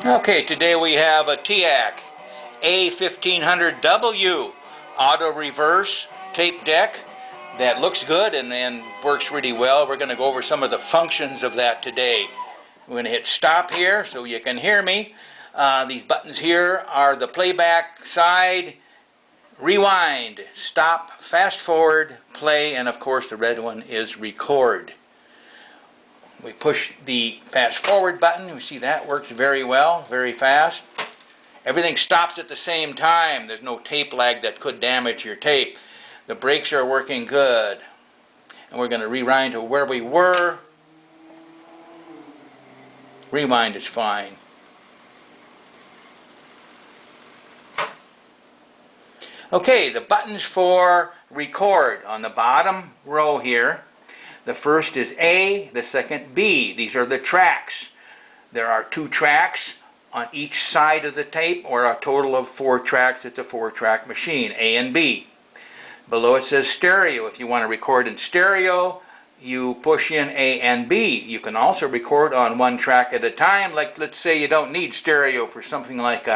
Okay, today we have a TEAC A1500W auto reverse tape deck that looks good and works really well. We're going to go over some of the functions of that today. We're going to hit stop here so you can hear me. These buttons here are the playback side, rewind, stop, fast forward, play, and of course the red one is record. We push the fast forward button. We see that works very well, very fast. Everything stops at the same time. There's no tape lag that could damage your tape. The brakes are working good. And we're going to rewind to where we were. Rewind is fine. Okay, the buttons for record on the bottom row here. The first is A, the second B. These are the tracks. There are 2 tracks on each side of the tape, or a total of 4 tracks. It's a 4-track machine, A and B. Below it says stereo. If you want to record in stereo, you push in A and B. You can also record on 1 track at a time. Like, let's say you don't need stereo for something like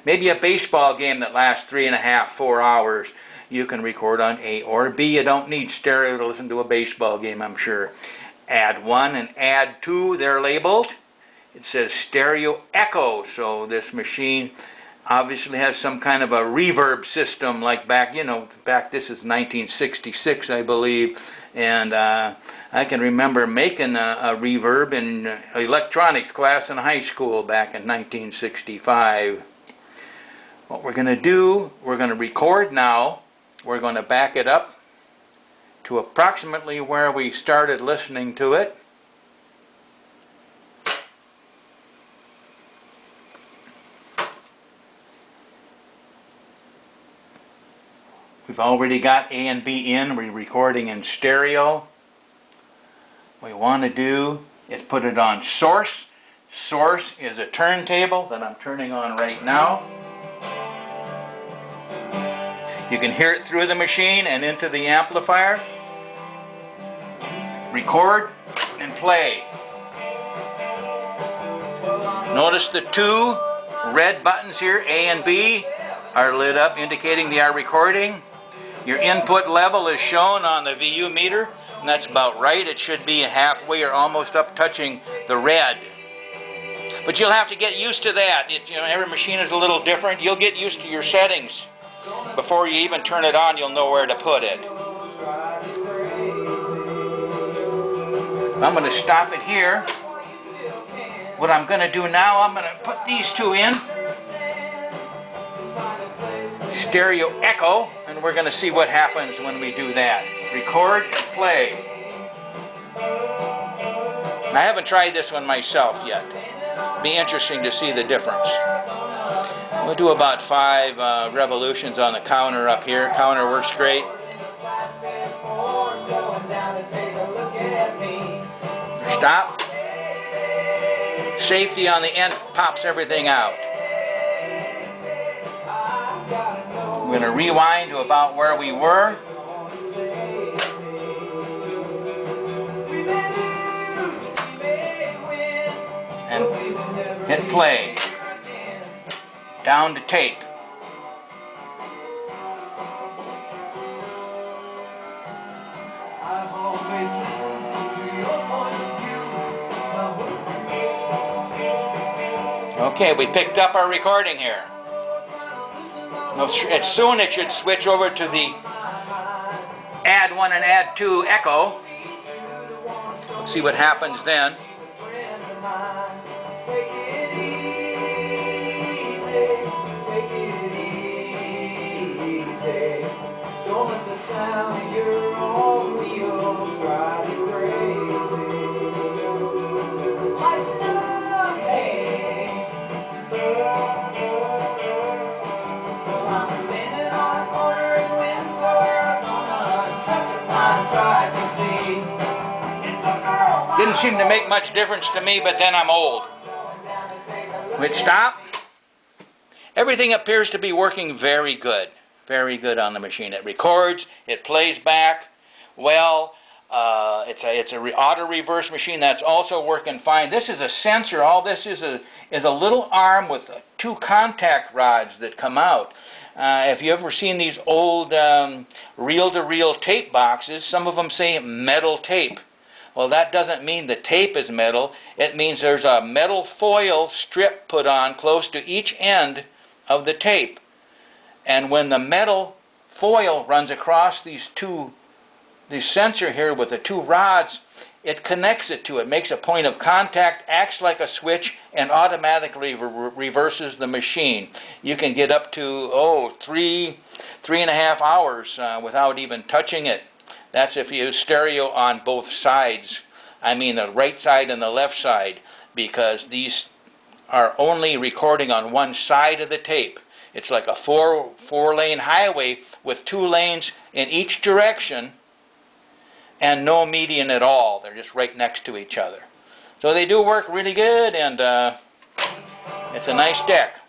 maybe a baseball game that lasts 3.5, 4 hours. You can record on A or B. You don't need stereo to listen to a baseball game, I'm sure. Add 1 and add 2, they're labeled. It says stereo echo, so this machine obviously has some kind of a reverb system like back this is 1966, I believe. And I can remember making a reverb in electronics class in high school back in 1965. What we're going to do, we're going to record now. We're going to back it up to approximately where we started listening to it. We've already got A and B in. We're recording in stereo. What we want to do is put it on source. Source is a turntable that I'm turning on right now. You can hear it through the machine and into the amplifier. Record and play. Notice the 2 red buttons here, A and B, are lit up indicating they are recording. Your input level is shown on the VU meter, and that's about right. It should be halfway or almost up touching the red. But you'll have to get used to that. Every machine is a little different. You'll get used to your settings. Before you even turn it on, you'll know where to put it. I'm going to stop it here. What I'm going to do now, I'm going to put these 2 in. Stereo echo, and we're going to see what happens when we do that. Record and play. I haven't tried this one myself yet. Be interesting to see the difference. We'll do about 5 revolutions on the counter up here. Counter works great. Stop. Safety on the end pops everything out. We're going to rewind to about where we were. And hit play. Down to tape. Okay, we picked up our recording here. Soon it should switch over to the add 1 and add 2 echo. Let's see what happens then. Didn't seem to make much difference to me, but then I'm old. Hit stop. Everything appears to be working very good on the machine. It records, it plays back well. It's a auto reverse machine that's also working fine. This is a sensor. All this is a little arm with two contact rods that come out. If you ever seen these old reel-to-reel tape boxes, some of them say metal tape. Well, that doesn't mean the tape is metal. It means there's a metal foil strip put on close to each end of the tape. And when the metal foil runs across this sensor here with the two rods, it connects it to it, makes a point of contact, acts like a switch, and automatically reverses the machine. You can get up to, 3.5 hours without even touching it. That's if you use stereo on both sides. I mean the right side and the left side, because these are only recording on one side of the tape. It's like a four-lane highway with 2 lanes in each direction and no median at all. They're just right next to each other. So they do work really good, and it's a nice deck.